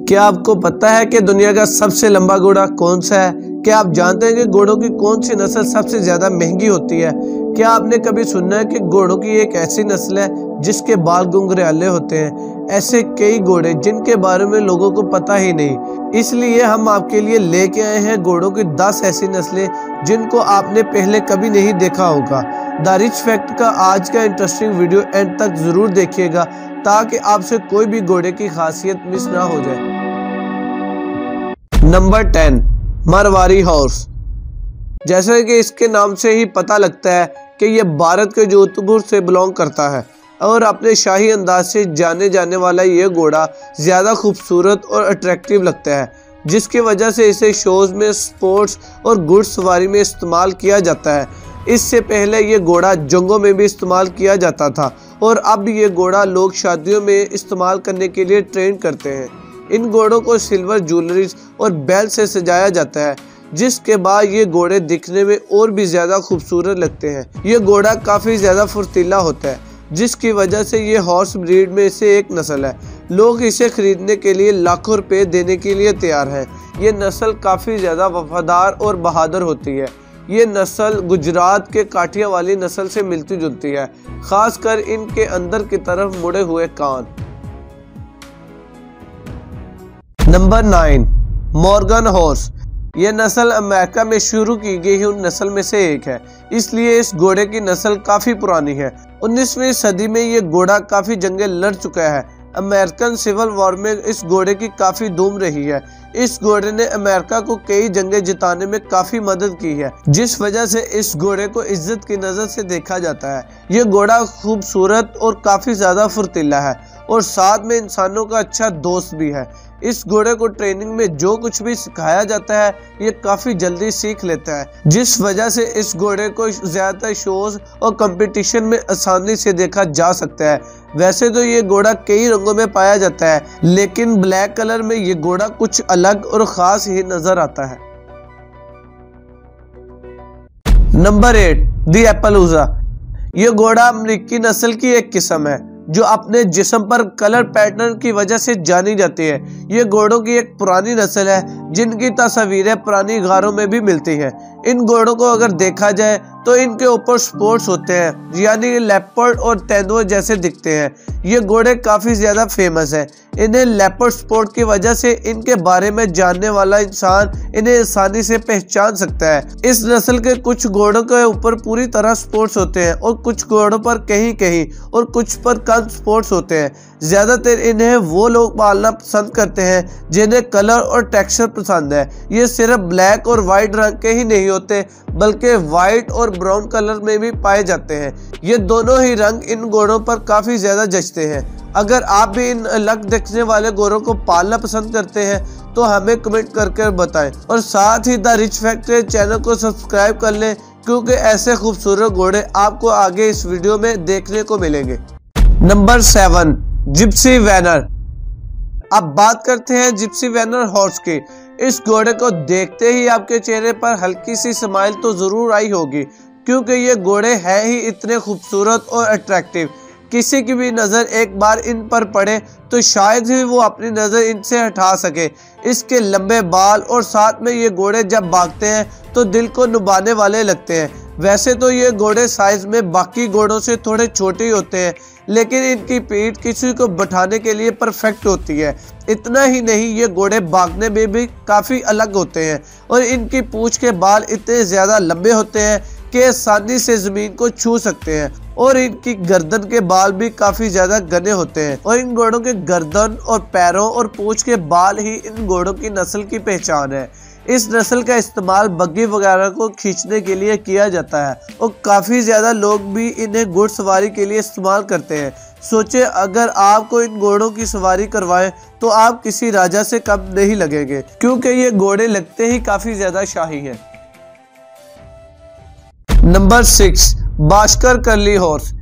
क्या आपको पता है कि दुनिया का सबसे लंबा घोड़ा कौन सा है? क्या आप जानते हैं कि घोड़ों की कौन सी नस्ल सबसे ज्यादा महंगी होती है? क्या आपने कभी सुना है कि घोड़ों की एक ऐसी नस्ल है जिसके बाल घुंघराले होते हैं? ऐसे कई घोड़े जिनके बारे में लोगों को पता ही नहीं। इसलिए हम आपके लिए लेके आए हैं घोड़ों की 10 ऐसी नस्लें जिनको आपने पहले कभी नहीं देखा होगा। द रिच फैक्ट का आज का इंटरेस्टिंग वीडियो एंड तक जरूर देखिएगा ताकि आपसे कोई भी घोड़े की खासियत मिस ना हो जाए। Number 10, Marwari horse. जैसे कि इसके नाम से ही पता लगता है कि यह भारत के जोधपुर से बिलोंग करता है और अपने शाही अंदाज से जाने जाने वाला ये घोड़ा ज़्यादा खूबसूरत और अट्रैक्टिव लगता है, जिसकी वजह से इसे शोज में, स्पोर्ट्स और घुड़सवारी में इस्तेमाल किया जाता है। इससे पहले ये घोड़ा जंगों में भी इस्तेमाल किया जाता था और अब ये घोड़ा लोग शादियों में इस्तेमाल करने के लिए ट्रेन करते हैं। इन घोड़ों को सिल्वर ज्वेलरीज और बेल से सजाया जाता है, जिसके बाद ये घोड़े दिखने में और भी ज़्यादा खूबसूरत लगते हैं। ये घोड़ा काफ़ी ज़्यादा फुर्तीला होता है, जिसकी वजह से ये हॉर्स ब्रीड में से एक नस्ल है। लोग इसे खरीदने के लिए लाखों रुपए देने के लिए तैयार हैं। ये नस्ल काफ़ी ज़्यादा वफादार और बहादुर होती है। ये नस्ल गुजरात के काठिया वाली नस्ल से मिलती जुलती है, खासकर इनके अंदर की तरफ मुड़े हुए कान। Number 9, Morgan horse. यह नस्ल अमेरिका में शुरू की गई उन नस्ल में से एक है, इसलिए इस घोड़े की नस्ल काफी पुरानी है। 19वीं सदी में यह घोड़ा काफी जंगें लड़ चुका है। अमेरिकन सिविल वॉर में इस घोड़े की काफी धूम रही है। इस घोड़े ने अमेरिका को कई जंगें जिताने में काफी मदद की है, जिस वजह से इस घोड़े को इज्जत की नजर से देखा जाता है। यह घोड़ा खूबसूरत और काफी ज्यादा फुर्तीला है और साथ में इंसानों का अच्छा दोस्त भी है। इस घोड़े को ट्रेनिंग में जो कुछ भी सिखाया जाता है ये काफी जल्दी सीख लेता है, जिस वजह से इस घोड़े को ज्यादातर शोज और कंपटीशन में आसानी से देखा जा सकता है। वैसे तो ये घोड़ा कई रंगों में पाया जाता है, लेकिन ब्लैक कलर में ये घोड़ा कुछ अलग और खास ही नजर आता है। नंबर 8, दी एप्पलूजा। ये घोड़ा अमेरिकी नस्ल की एक किस्म है जो अपने जिस्म पर कलर पैटर्न की वजह से जानी जाती है। ये घोड़ों की एक पुरानी नस्ल है जिनकी तस्वीरें पुरानी गारों में भी मिलती हैं। इन घोड़ों को अगर देखा जाए तो इनके ऊपर स्पोर्ट्स होते हैं, यानी लेपर्ड और तेंदुए जैसे दिखते हैं। ये घोड़े काफ़ी ज़्यादा फेमस है। इन्हें लेपर्ड स्पोर्ट की वजह से इनके बारे में जानने वाला इंसान इन्हें आसानी से पहचान सकता है। इस नस्ल के कुछ घोड़ों के ऊपर पूरी तरह स्पोर्ट्स होते हैं और कुछ घोड़ों पर कहीं कहीं और कुछ पर कम स्पोर्ट्स होते हैं। ज़्यादातर इन्हें वो लोग पालना पसंद करते हैं जिन्हें कलर और टेक्सचर पसंद है। ये सिर्फ ब्लैक और वाइट रंग के ही नहीं होते बल्कि वाइट और ब्राउन कलर में भी पाए जाते हैं। ये दोनों ही रंग इन घोड़ों पर काफ़ी ज़्यादा जचते हैं। अगर आप भी इन अलग दिखने वाले घोड़ों को पालना पसंद करते हैं तो हमें कमेंट करके बताएं और साथ ही द रिच फैक्ट चैनल को सब्सक्राइब कर लें, क्योंकि ऐसे खूबसूरत घोड़े आपको आगे इस वीडियो में देखने को मिलेंगे। Number 7, gypsy vanner. अब बात करते हैं जिप्सी वैनर हॉर्स की। इस घोड़े को देखते ही आपके चेहरे पर हल्की सी स्माइल तो जरूर आई होगी, क्योंकि ये घोड़े हैं ही इतने खूबसूरत और अट्रैक्टिव। किसी की भी नज़र एक बार इन पर पड़े तो शायद ही वो अपनी नज़र इनसे हटा सके। इसके लंबे बाल और साथ में ये घोड़े जब भागते हैं तो दिल को लुभाने वाले लगते हैं। वैसे तो ये घोड़े साइज में बाकी घोड़ों से थोड़े छोटे ही होते हैं, लेकिन इनकी पीठ किसी को बैठाने के लिए परफेक्ट होती है। इतना ही नहीं, ये घोड़े भागने में भी काफ़ी अलग होते हैं और इनकी पूंछ के बाल इतने ज़्यादा लंबे होते हैं कि आसानी से ज़मीन को छू सकते हैं और इनकी गर्दन के बाल भी काफ़ी ज़्यादा घने होते हैं और इन घोड़ों के गर्दन और पैरों और पूंछ के बाल ही इन घोड़ों की नस्ल की पहचान है। इस नस्ल का इस्तेमाल बग्गी वगैरह को खींचने के लिए किया जाता है और काफ़ी ज़्यादा लोग भी इन्हें घुड़सवारी के लिए इस्तेमाल करते हैं। सोचे अगर आपको इन घोड़ों की सवारी करवाएं तो आप किसी राजा से कम नहीं लगेंगे, क्योंकि ये घोड़े लगते ही काफ़ी ज़्यादा शाही हैं। Number 6, Bashkir curly horse.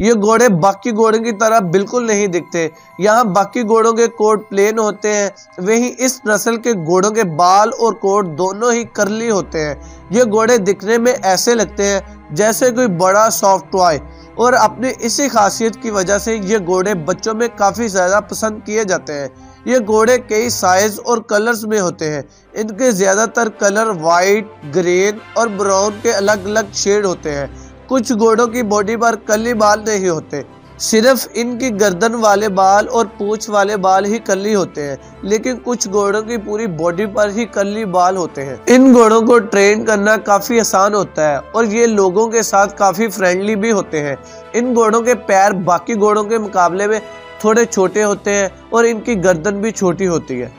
ये घोड़े बाकी घोड़ों की तरह बिल्कुल नहीं दिखते। यहाँ बाकी घोड़ों के कोट प्लेन होते हैं, वहीं इस नस्ल के घोड़ों के बाल और कोट दोनों ही कर्ली होते हैं। ये घोड़े दिखने में ऐसे लगते हैं जैसे कोई बड़ा सॉफ्ट टॉय। और अपनी इसी खासियत की वजह से ये घोड़े बच्चों में काफ़ी ज़्यादा पसंद किए जाते हैं। ये घोड़े कई साइज और कलर्स में होते हैं। इनके ज़्यादातर कलर वाइट, ग्रीन और ब्राउन के अलग अलग शेड होते हैं। कुछ घोड़ों की बॉडी पर कर्ली बाल नहीं होते, सिर्फ इनकी गर्दन वाले बाल और पूंछ वाले बाल ही कर्ली होते हैं, लेकिन कुछ घोड़ों की पूरी बॉडी पर ही कर्ली बाल होते हैं। इन घोड़ों को ट्रेन करना काफी आसान होता है और ये लोगों के साथ काफी फ्रेंडली भी होते हैं। इन घोड़ों के पैर बाकी घोड़ों के मुकाबले में थोड़े छोटे होते हैं और इनकी गर्दन भी छोटी होती है।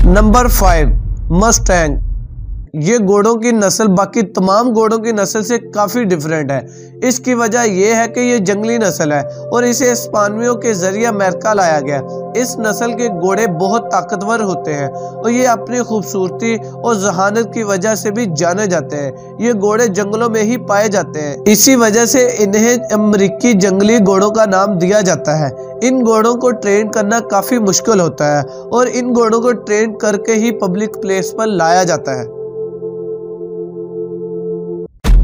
Number 5, Mustang. ये घोड़ों की नस्ल बाकी तमाम घोड़ों की नस्ल से काफ़ी डिफरेंट है। इसकी वजह यह है कि ये जंगली नस्ल है और इसे स्पेनियों के जरिए अमेरिका लाया गया। इस नस्ल के घोड़े बहुत ताकतवर होते हैं और ये अपनी खूबसूरती और जहानत की वजह से भी जाने जाते हैं। ये घोड़े जंगलों में ही पाए जाते हैं, इसी वजह से इन्हें अमेरिकी जंगली घोड़ों का नाम दिया जाता है। इन घोड़ों को ट्रेन करना काफ़ी मुश्किल होता है और इन घोड़ों को ट्रेन करके ही पब्लिक प्लेस पर लाया जाता है।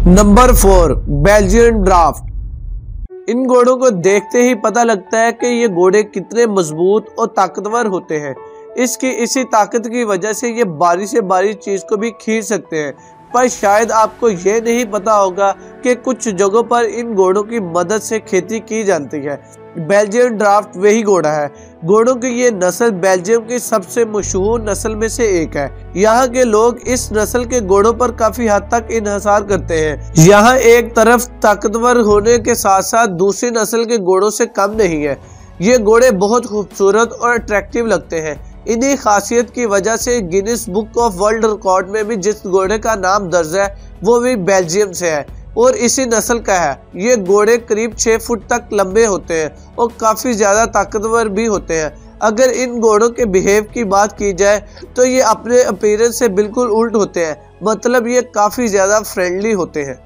Number 4, Belgian draft. इन घोड़ों को देखते ही पता लगता है कि ये घोड़े कितने मजबूत और ताकतवर होते हैं। इसकी इसी ताकत की वजह से ये बारी से बारी चीज को भी खींच सकते हैं। पर शायद आपको ये नहीं पता होगा कि कुछ जगहों पर इन घोड़ों की मदद से खेती की जाती है। बेल्जियन ड्राफ्ट वही घोड़ा है। घोड़ों की ये नस्ल बेल्जियम की सबसे मशहूर नस्ल में से एक है। यहाँ के लोग इस नस्ल के घोड़ों पर काफी हद तक इन्हिसार करते हैं। यहाँ एक तरफ ताकतवर होने के साथ साथ दूसरी नस्ल के घोड़ों से कम नहीं है। ये घोड़े बहुत खूबसूरत और अट्रैक्टिव लगते हैं। इन्हीं खासियत की वजह से Guinness book of world record में भी जिस घोड़े का नाम दर्ज है वो भी बेल्जियम से है और इसी नस्ल का है। ये घोड़े करीब 6 फुट तक लंबे होते हैं और काफ़ी ज़्यादा ताकतवर भी होते हैं। अगर इन घोड़ों के बिहेव की बात की जाए तो ये अपने अपीयरेंस से बिल्कुल उल्ट होते हैं, मतलब ये काफ़ी ज़्यादा फ्रेंडली होते हैं।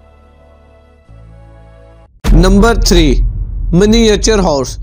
Number 3, miniature horse.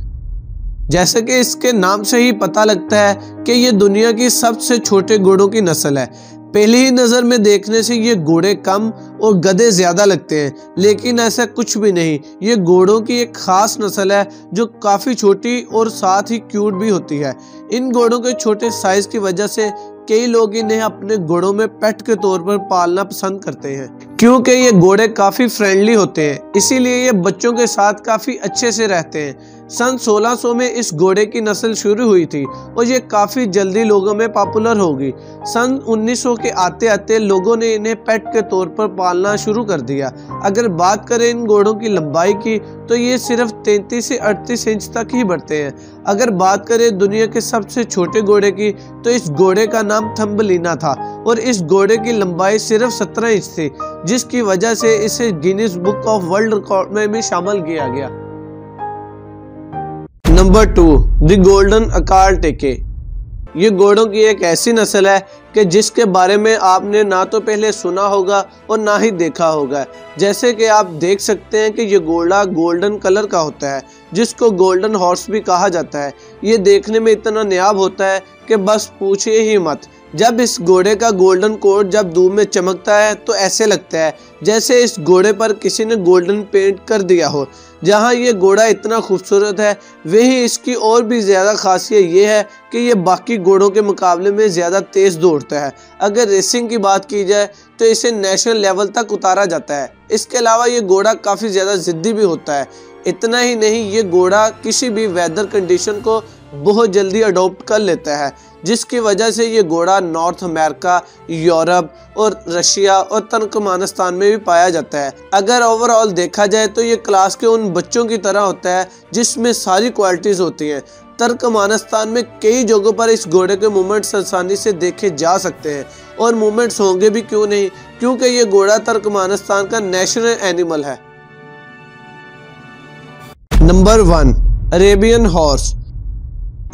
जैसे कि इसके नाम से ही पता लगता है कि ये दुनिया की सबसे छोटे घोड़ों की नस्ल है। पहली ही नज़र में देखने से ये घोड़े कम और गधे ज़्यादा लगते हैं, लेकिन ऐसा कुछ भी नहीं। ये घोड़ों की एक ख़ास नस्ल है जो काफ़ी छोटी और साथ ही क्यूट भी होती है। इन घोड़ों के छोटे साइज़ की वजह से कई लोग इन्हें अपने घोड़ों में पेट के तौर पर पालना पसंद करते हैं, क्योंकि ये घोड़े काफ़ी फ्रेंडली होते हैं, इसीलिए ये बच्चों के साथ काफ़ी अच्छे से रहते हैं। सन 1600 में इस घोड़े की नस्ल शुरू हुई थी और ये काफ़ी जल्दी लोगों में पॉपुलर होगी। सन 1900 के आते आते लोगों ने इन्हें पेट के तौर पर पालना शुरू कर दिया। अगर बात करें इन घोड़ों की लंबाई की तो ये सिर्फ 33 से 38 इंच तक ही बढ़ते हैं। अगर बात करें दुनिया के सबसे छोटे घोड़े की तो इस घोड़े का नाम थम्बलिना था और इस घोड़े की लंबाई सिर्फ 17 इंच थी, जिसकी वजह से इसे Guinness book of world record में भी शामिल किया गया। Number 2, the golden Akhal Teke. ये घोड़ों की एक ऐसी नस्ल है कि जिसके बारे में आपने ना तो पहले सुना होगा और ना ही देखा होगा। जैसे कि आप देख सकते हैं कि ये घोड़ा गोल्डन कलर का होता है, जिसको गोल्डन हॉर्स भी कहा जाता है। ये देखने में इतना नायाब होता है कि बस पूछिए ही मत। जब इस घोड़े का गोल्डन कोट जब धूप में चमकता है तो ऐसे लगता है जैसे इस घोड़े पर किसी ने गोल्डन पेंट कर दिया हो। जहाँ ये घोड़ा इतना खूबसूरत है, वहीं इसकी और भी ज़्यादा खासियत ये है कि ये बाकी घोड़ों के मुकाबले में ज़्यादा तेज़ दौड़ता है। अगर रेसिंग की बात की जाए तो इसे नेशनल लेवल तक उतारा जाता है। इसके अलावा ये घोड़ा काफ़ी ज़्यादा ज़िद्दी भी होता है। इतना ही नहीं, ये घोड़ा किसी भी वेदर कंडीशन को बहुत जल्दी अडॉप्ट कर लेता है, जिसकी वजह से ये घोड़ा नॉर्थ अमेरिका, यूरोप और रशिया और तुर्कमेनिस्तान में भी पाया जाता है। अगर ओवरऑल देखा जाए तो ये क्लास के उन बच्चों की तरह होता है जिसमें सारी क्वालिटीज़ होती हैं। तुर्कमेनिस्तान में कई जगहों पर इस घोड़े के मूवमेंट्स आसानी से देखे जा सकते हैं और मूवमेंट्स होंगे भी क्यों नहीं, क्योंकि ये घोड़ा तुर्कमेनिस्तान का नेशनल एनिमल है। Number 1, Arabian horse.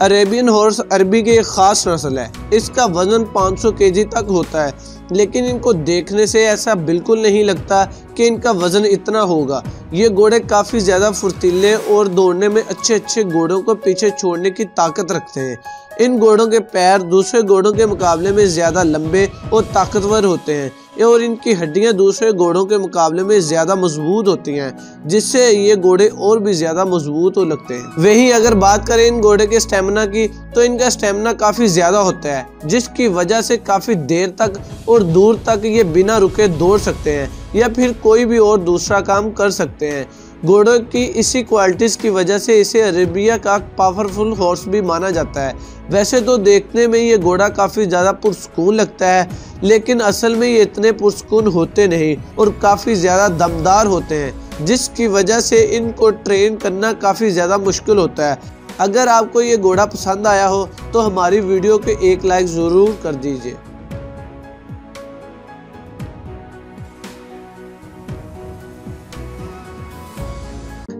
Arabian horse अरबी की एक खास नस्ल है। इसका वजन 500 केजी तक होता है लेकिन इनको देखने से ऐसा बिल्कुल नहीं लगता कि इनका वजन इतना होगा। ये घोड़े काफ़ी ज़्यादा फुर्तीले और दौड़ने में अच्छे घोड़ों को पीछे छोड़ने की ताकत रखते हैं। इन घोड़ों के पैर दूसरे घोड़ों के मुकाबले में ज़्यादा लंबे और ताकतवर होते हैं और इनकी हड्डियां दूसरे घोड़ों के मुकाबले में ज़्यादा मजबूत होती हैं, जिससे ये घोड़े और भी ज़्यादा मजबूत हो लगते हैं। वहीं अगर बात करें इन घोड़े के स्टेमिना की, तो इनका स्टेमिना काफ़ी ज़्यादा होता है, जिसकी वजह से काफ़ी देर तक और दूर तक ये बिना रुके दौड़ सकते हैं या फिर कोई भी और दूसरा काम कर सकते हैं। घोड़ों की इसी क्वालिटीज़ की वजह से इसे अरेबिया का पावरफुल हॉर्स भी माना जाता है। वैसे तो देखने में ये घोड़ा काफ़ी ज़्यादा पुरस्कून लगता है, लेकिन असल में ये इतने पुरस्कून होते नहीं और काफ़ी ज़्यादा दमदार होते हैं, जिसकी वजह से इनको ट्रेन करना काफ़ी ज़्यादा मुश्किल होता है। अगर आपको ये घोड़ा पसंद आया हो तो हमारी वीडियो के एक लाइक ज़रूर कर दीजिए।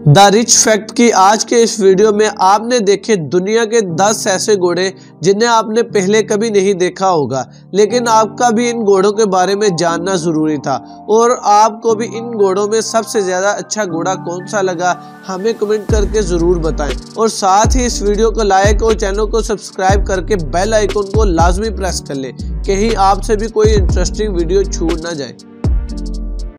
द रिच फैक्ट की आज के इस वीडियो में आपने देखे दुनिया के 10 ऐसे घोड़े जिन्हें आपने पहले कभी नहीं देखा होगा, लेकिन आपका भी इन घोड़ों के बारे में जानना जरूरी था। और आपको भी इन घोड़ों में सबसे ज्यादा अच्छा घोड़ा कौन सा लगा हमें कमेंट करके जरूर बताएं। और साथ ही इस वीडियो को लाइक और चैनल को सब्सक्राइब करके बेल आइकन को लाजमी प्रेस कर लें, कहीं आपसे भी कोई इंटरेस्टिंग वीडियो छूट ना जाए।